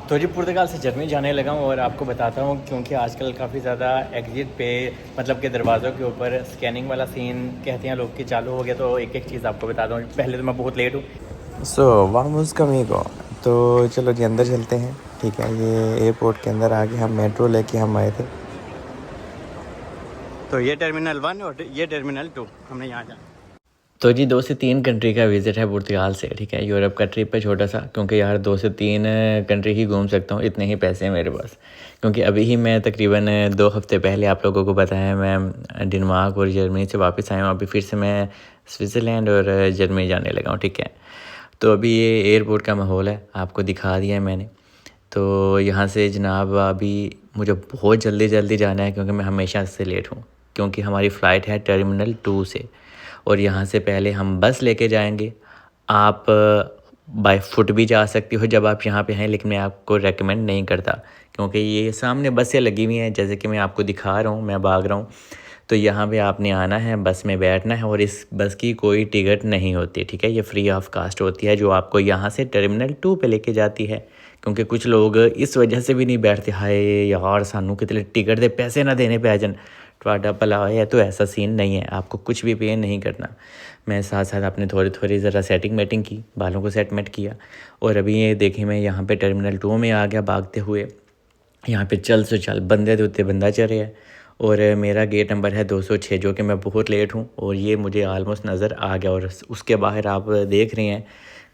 तो जी पुर्तगाल से जर्मनी जाने लगा हूँ और आपको बताता हूँ क्योंकि आजकल काफ़ी ज़्यादा एग्ज़िट पे मतलब के दरवाज़ों के ऊपर स्कैनिंग वाला सीन कहते हैं लोग कि चालू हो गया। तो एक एक चीज़ आपको बताता हूँ। पहले तो मैं बहुत लेट हूँ। वामोस कमीगो। तो चलो जी अंदर चलते हैं। ठीक है, ये एयरपोर्ट के अंदर आगे हम मेट्रो लेके हम आए थे। तो ये टर्मिनल 1 और ये टर्मिनल 2 हमने यहाँ जाना। तो जी 2 से 3 कंट्री का विज़िट है पुर्तगाल से। ठीक है, यूरोप का ट्रिप है छोटा सा, क्योंकि यार 2 से 3 कंट्री ही घूम सकता हूँ, इतने ही पैसे हैं मेरे पास। क्योंकि अभी ही मैं तकरीबन 2 हफ़्ते पहले आप लोगों को बताया मैं डेनमार्क और जर्मनी से वापस आया हूँ। अभी फिर से मैं स्विट्ज़रलैंड और जर्मनी जाने लगा हूँ। ठीक है, तो अभी ये एयरपोर्ट का माहौल है, आपको दिखा दिया है मैंने। तो यहाँ से जनाब अभी मुझे बहुत जल्दी जल्दी जाना है, क्योंकि मैं हमेशा से लेट हूँ। क्योंकि हमारी फ़्लाइट है टर्मिनल 2 से, और यहाँ से पहले हम बस लेके जाएंगे। आप बाय फुट भी जा सकती हो जब आप यहाँ पे हैं, लेकिन मैं आपको रेकमेंड नहीं करता, क्योंकि ये सामने बसें लगी हुई हैं जैसे कि मैं आपको दिखा रहा हूँ, मैं भाग रहा हूँ। तो यहाँ पे आपने आना है, बस में बैठना है, और इस बस की कोई टिकट नहीं होती। ठीक है, ये फ्री ऑफ कास्ट होती है, जो आपको यहाँ से टर्मिनल 2 पे लेके जाती है। क्योंकि कुछ लोग इस वजह से भी नहीं बैठते, हाय यार सानू कितने टिकट दे पैसे ना देने पे आ जान। ਤੁਹਾਡਾ भला है, तो ऐसा सीन नहीं है, आपको कुछ भी पे नहीं करना। मैं साथ साथ अपने थोड़ी थोड़ी ज़रा सेटिंग मेटिंग की, बालों को सेट किया। और अभी ये देखें मैं यहाँ पे टर्मिनल 2 में आ गया भागते हुए। यहाँ पे चल से चल बंदे के उत्ते बंदा चढ़ है। और मेरा गेट नंबर है 206, जो कि मैं बहुत लेट हूँ, और ये मुझे आलमोस्ट नज़र आ गया। और उसके बाहर आप देख रहे हैं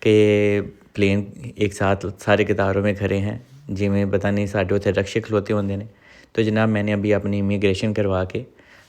कि प्लेन एक साथ सारे कतारों में खड़े हैं, जिमें पता नहीं साढ़े उत्थे रक्शे खलोते होंगे ने। तो जनाब मैंने अभी अपनी इमिग्रेशन करवा के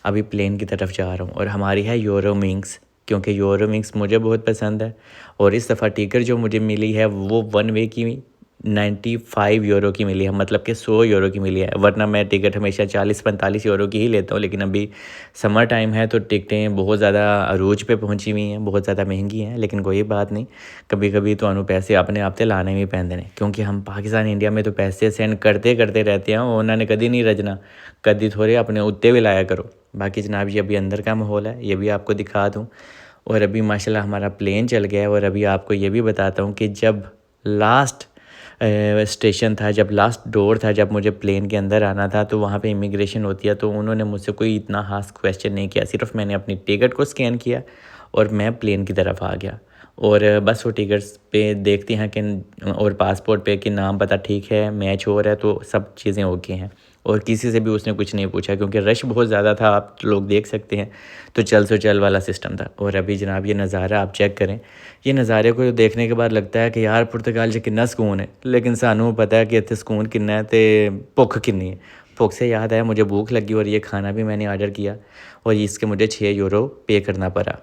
अभी प्लेन की तरफ जा रहा हूँ, और हमारी है यूरोविंग्स, क्योंकि यूरोविंग्स मुझे बहुत पसंद है। और इस दफ़ा टिकट जो मुझे मिली है वो वन वे की 95 यूरो की मिली है, मतलब कि 100 यूरो की मिली है। वरना मैं टिकट हमेशा 40-45 यूरो की ही लेता हूँ, लेकिन अभी समर टाइम है तो टिकटें बहुत ज़्यादा अरूज पे पहुँची हुई हैं, बहुत ज़्यादा महंगी हैं। लेकिन कोई बात नहीं, कभी कभी तो पैसे अपने आप से लाने भी पैंदे ने, क्योंकि हम पाकिस्तान इंडिया में तो पैसे सेंड करते करते रहते हैं, उन्होंने कभी नहीं रजना, कभी थोड़े अपने उत्ते भी लाया करो। बाकी जनाब ये अभी अंदर का माहौल है, ये भी आपको दिखा दूँ। और अभी माशाल्लाह हमारा प्लेन चल गया है। और अभी आपको ये भी बताता हूँ कि जब लास्ट स्टेशन था, जब लास्ट डोर था, जब मुझे प्लेन के अंदर आना था, तो वहाँ पे इमिग्रेशन होती है, तो उन्होंने मुझसे कोई इतना खास क्वेश्चन नहीं किया। सिर्फ मैंने अपनी टिकट को स्कैन किया और मैं प्लेन की तरफ आ गया। और बस वो टिकट्स पे देखते हैं कि, और पासपोर्ट पे कि नाम पता ठीक है, मैच हो रहा है, तो सब चीज़ें ओके हैं। और किसी से भी उसने कुछ नहीं पूछा, क्योंकि रश बहुत ज़्यादा था, आप लोग देख सकते हैं। तो चल सो चल वाला सिस्टम था। और अभी जनाब ये नज़ारा आप चेक करें। ये नज़ारे को देखने के बाद लगता है कि यार पुर्तगाल च कितना सुकून है, लेकिन सानू पता है कि इतने सुकून कितना है तो भुख कितनी है। भुख से याद है मुझे भूख लगी, और ये खाना भी मैंने ऑर्डर किया, और इसके मुझे 6 यूरो पे करना पड़ा।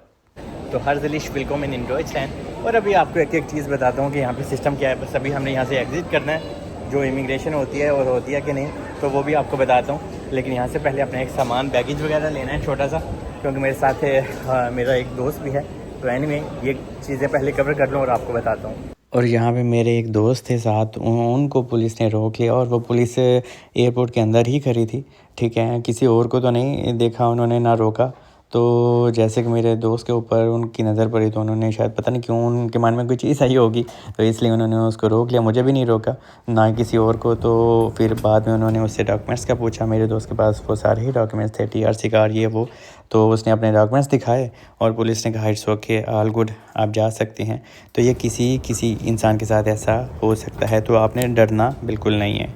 तो हर ज़िलिश विलकम इन डॉइचलैंड। और अभी आपको एक एक चीज़ बताता हूँ कि यहाँ पे सिस्टम क्या है। बस अभी हमने यहाँ से एग्ज़िट करना है, जो इमिग्रेशन होती है और होती है कि नहीं, तो वो भी आपको बताता हूँ। लेकिन यहाँ से पहले अपना एक सामान बैगेज वगैरह लेना है छोटा सा, क्योंकि मेरे साथ मेरा एक दोस्त भी है। तो एनीवे ये चीज़ें पहले कवर कर लूँ और आपको बताता हूँ। और यहाँ पे मेरे एक दोस्त थे साथ, उनको पुलिस ने रोक लिया, और वो पुलिस एयरपोर्ट के अंदर ही खड़ी थी। ठीक है, किसी और को तो नहीं देखा उन्होंने, ना रोका। तो जैसे कि मेरे दोस्त के ऊपर उनकी नज़र पड़ी, तो उन्होंने शायद पता नहीं क्यों उनके मन में कोई चीज़ आई होगी, तो इसलिए उन्होंने उसको रोक लिया। मुझे भी नहीं रोका, ना किसी और को। तो फिर बाद में उन्होंने उससे डॉक्यूमेंट्स का पूछा। मेरे दोस्त के पास वो सारे ही डॉक्यूमेंट्स थे, TRC कार्ड ये वो। तो उसने अपने डॉक्यूमेंट्स दिखाए, और पुलिस ने कहा इट्स ओके, ऑल गुड, आप जा सकते हैं। तो ये किसी इंसान के साथ ऐसा हो सकता है, तो आपने डरना बिल्कुल नहीं है।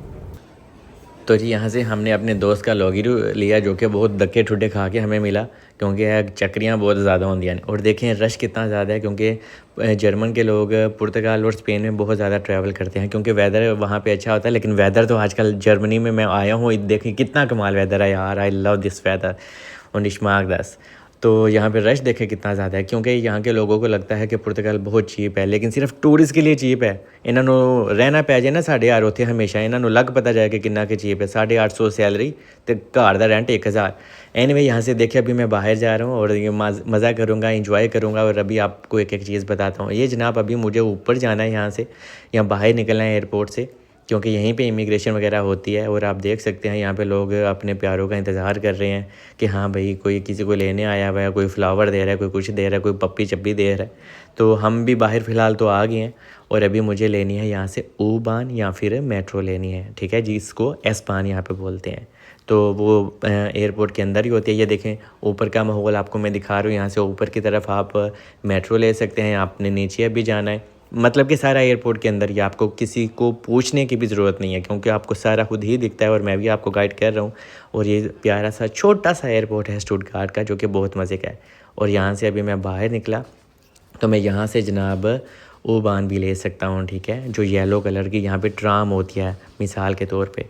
तो जी यहाँ से हमने अपने दोस्त का लॉगिरू लिया, जो कि बहुत धक्के ठुड्डे खा के हमें मिला, क्योंकि चक्रियाँ बहुत ज़्यादा होंगी हैं। और देखें रश कितना ज़्यादा है, क्योंकि जर्मन के लोग पुर्तगाल और स्पेन में बहुत ज़्यादा ट्रैवल करते हैं, क्योंकि वेदर वहाँ पे अच्छा होता है। लेकिन वेदर तो आजकल जर्मनी में मैं आया हूँ, देखें कितना कमाल वेदर है यार, आई लव दिस वेदर। और निशमाक दस, तो यहाँ पे रश देखे कितना ज़्यादा है, क्योंकि यहाँ के लोगों को लगता है कि पुर्तगाल बहुत चीप है, लेकिन सिर्फ टूरिस्ट के लिए चीप है। इन्होंने रहना पै जाए ना साढ़े यार उत्थे, हमेशा इन्होंने लग पता जाए कि कितना के चीप है। 850 सैलरी तो घर का रेंट 1000। एनीवे यहाँ से देखिए अभी मैं बाहर जा रहा हूँ, और ये मज़ा करूँगा, इंजॉय करूँगा। और अभी आपको एक एक चीज़ बताता हूँ। ये जनाब अभी मुझे ऊपर जाना है, यहाँ से यहाँ बाहर निकलना है एयरपोर्ट से। क्योंकि यहीं पे इमिग्रेशन वगैरह होती है। और आप देख सकते हैं यहाँ पे लोग अपने प्यारों का इंतज़ार कर रहे हैं कि हाँ भाई कोई किसी को लेने आया हुआ है, कोई फ्लावर दे रहा है, कोई कुछ दे रहा है, कोई पप्पी चप्पी दे रहा है। तो हम भी बाहर फ़िलहाल तो आ गए हैं और अभी मुझे लेनी है यहाँ से U-Bahn या फिर मेट्रो लेनी है, ठीक है, जिसको S-Bahn यहाँ पे बोलते हैं। तो वो एयरपोर्ट के अंदर ही होती है। ये देखें ऊपर का माहौल आपको मैं दिखा रहा हूँ। यहाँ से ऊपर की तरफ आप मेट्रो ले सकते हैं, आपने नीचे अभी जाना है। मतलब कि सारा एयरपोर्ट के अंदर ही, आपको किसी को पूछने की भी ज़रूरत नहीं है क्योंकि आपको सारा खुद ही दिखता है और मैं भी आपको गाइड कर रहा हूँ। और ये प्यारा सा छोटा सा एयरपोर्ट है स्टुटगार्ट का, जो कि बहुत मज़े का है। और यहाँ से अभी मैं बाहर निकला तो मैं यहाँ से जनाब U-Bahn भी ले सकता हूँ, ठीक है, जो येलो कलर की यहाँ पे ट्राम होती है मिसाल के तौर पे।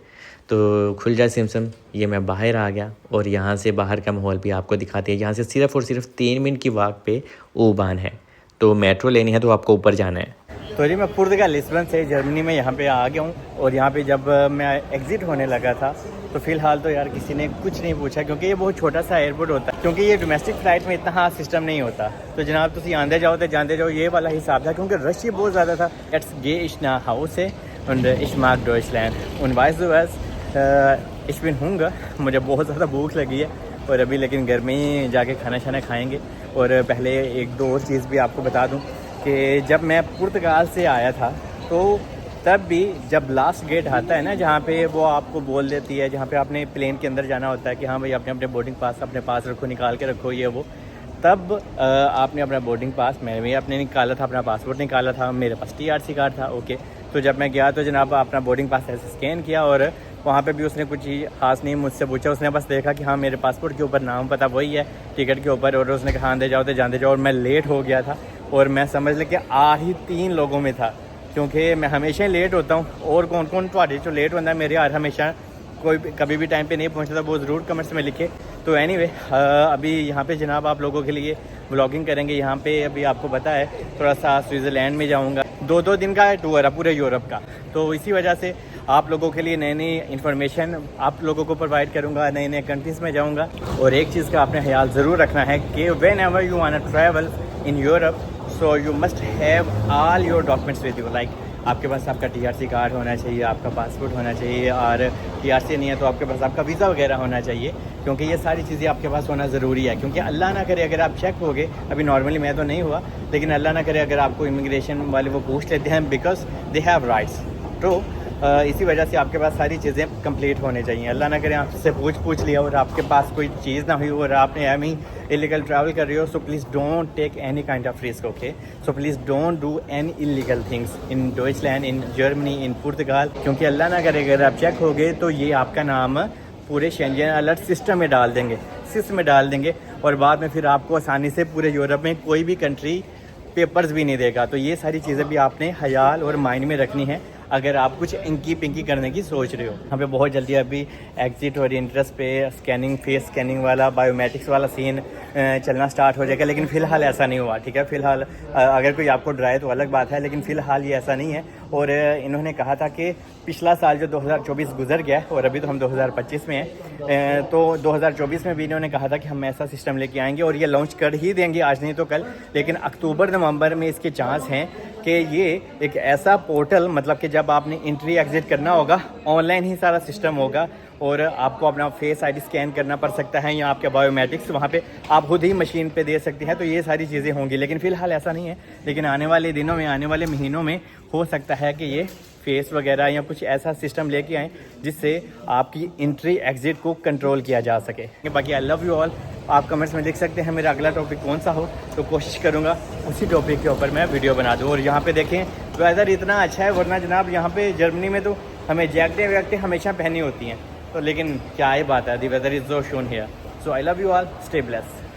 तो खुल जाए सिमसम, ये मैं बाहर आ गया और यहाँ से बाहर का माहौल भी आपको दिखाती है। यहाँ से सिर्फ़ और सिर्फ 3 मिनट की वॉक पे U-Bahn है। तो मेट्रो लेनी है तो आपको ऊपर जाना है। तो जी मैं पुर्तगाल लिस्बन से जर्मनी में यहाँ पे आ गया हूँ। और यहाँ पे जब मैं एग्ज़िट होने लगा था तो फ़िलहाल तो यार किसी ने कुछ नहीं पूछा, क्योंकि ये बहुत छोटा सा एयरपोर्ट होता है, क्योंकि ये डोमेस्टिक फ़्लाइट में इतना हाँ सिस्टम नहीं होता। तो जनाब तुम आंदे जाओ तो जानते जाओ, ये वाला हिसाब था, क्योंकि रश ही बहुत ज़्यादा था। Jetzt gehe ich nach Hause und ich mag Deutschland und weißt du was, ich bin Hunger, मुझे बहुत ज़्यादा भूख लगी है। और अभी लेकिन घर में ही जाके खाना शाना खाएँगे। और पहले एक दो और चीज़ भी आपको बता दूँ कि जब मैं पुर्तगाल से आया था तो तब भी जब लास्ट गेट आता है ना, जहाँ पे वो आपको बोल देती है, जहाँ पे आपने प्लेन के अंदर जाना होता है कि हाँ भाई अपने अपने बोर्डिंग पास अपने पास रखो, निकाल के रखो ये वो, तब आपने अपना बोर्डिंग पास, मैंने भी अपने निकाला था, अपना पासपोर्ट निकाला था, मेरे पास TRC कार्ड था, ओके। तो जब मैं गया तो जनाब अपना बोर्डिंग पास ऐसे स्कैन किया और वहाँ पे भी उसने कुछ खास नहीं मुझसे पूछा। उसने बस देखा कि हाँ मेरे पासपोर्ट के ऊपर नाम पता वही है टिकट के ऊपर, और उसने कहा आंदे जाओ तो जानते जाओ। और मैं लेट हो गया था और मैं समझ लें कि आ ही 3 लोगों में था, क्योंकि मैं हमेशा ही लेट होता हूँ। और कौन कौन थोड़े जो लेट होता है मेरे यार, हमेशा कोई कभी भी टाइम पे नहीं पहुँचता, वो ज़रूर कमेंट्स में लिखे। तो एनीवे अभी यहाँ पे जनाब आप लोगों के लिए व्लॉगिंग करेंगे। यहाँ पे अभी आपको पता है थोड़ा सा स्विट्ज़रलैंड में जाऊँगा, 2 दिन का टूर है पूरे यूरोप का। तो इसी वजह से आप लोगों के लिए नई नई इन्फॉर्मेशन आप लोगों को प्रोवाइड करूँगा, नए नए कंट्रीज़ में जाऊँगा। और एक चीज़ का आपने ख्याल ज़रूर रखना है कि whenever you want to travel in Europe, so you must have all your documents with you. Like आपके पास आपका TRC कार्ड होना चाहिए, आपका पासपोर्ट होना चाहिए, और TRC नहीं है तो आपके पास आपका वीज़ा वगैरह होना चाहिए, क्योंकि ये सारी चीज़ें आपके पास होना ज़रूरी है। क्योंकि अल्लाह ना करे अगर आप चेक हो गए, अभी नॉर्मली मैं तो नहीं हुआ, लेकिन अल्लाह ना करे अगर आपको इमिग्रेशन वाले वो पूछ लेते हैं, बिकॉज दे हैव राइट्स। तो इसी वजह से आपके पास सारी चीज़ें कंप्लीट होनी चाहिए। अल्लाह ना करे आपसे पूछ लिया और आपके पास कोई चीज़ ना हुई और आपने एम ही इलीगल ट्रैवल कर रहे हो, so please don't take any kind of risk, okay. So please don't do any illegal things in Deutschland, in Germany, in Portugal, क्योंकि अल्लाह ना करे अगर आप चेक हो गए तो ये आपका नाम पूरे शेंजन अलर्ट सिस्टम में डाल देंगे और बाद में फिर आपको आसानी से पूरे यूरोप में कोई भी कंट्री पेपर्स भी नहीं देगा। तो ये सारी चीज़ें भी आपने ख्याल और माइंड में रखनी है अगर आप कुछ इंकी पिंकी करने की सोच रहे हो। यहाँ पे बहुत जल्दी अभी एग्जिट और इंट्रेंस पे स्कैनिंग, फेस स्कैनिंग वाला, बायोमेट्रिक्स वाला सीन चलना स्टार्ट हो जाएगा, लेकिन फ़िलहाल ऐसा नहीं हुआ, ठीक है। फ़िलहाल अगर कोई आपको डराए तो अलग बात है, लेकिन फ़िलहाल ये ऐसा नहीं है। और इन्होंने कहा था कि पिछला साल जो 2024 गुजर गया और अभी तो हम 2025 में हैं, तो 2024 में भी इन्होंने कहा था कि हम ऐसा सिस्टम लेके आएंगे और ये लॉन्च कर ही देंगे, आज नहीं तो कल, लेकिन अक्टूबर नवंबर में इसके चांस हैं कि ये एक ऐसा पोर्टल, मतलब कि जब आपने एंट्री एग्जिट करना होगा ऑनलाइन ही सारा सिस्टम होगा और आपको अपना फेस आईडी स्कैन करना पड़ सकता है या आपके बायोमेट्रिक्स वहाँ पे आप खुद ही मशीन पे दे सकते हैं। तो ये सारी चीज़ें होंगी, लेकिन फ़िलहाल ऐसा नहीं है। लेकिन आने वाले दिनों में, आने वाले महीनों में हो सकता है कि ये फेस वगैरह या कुछ ऐसा सिस्टम लेके आएँ जिससे आपकी एंट्री एग्जिट को कंट्रोल किया जा सके। बाकी आई लव यू ऑल। आप कमेंट्स में लिख सकते हैं मेरा अगला टॉपिक कौन सा हो, तो कोशिश करूँगा उसी टॉपिक के ऊपर मैं वीडियो बना दूँ। और यहाँ पे देखें वेदर इतना अच्छा है, वरना जनाब यहाँ पे जर्मनी में तो हमें जैकेटें हमेशा पहनी होती हैं, तो लेकिन क्या ही बात है, the weather is so shone here. So I love you all, stay blessed.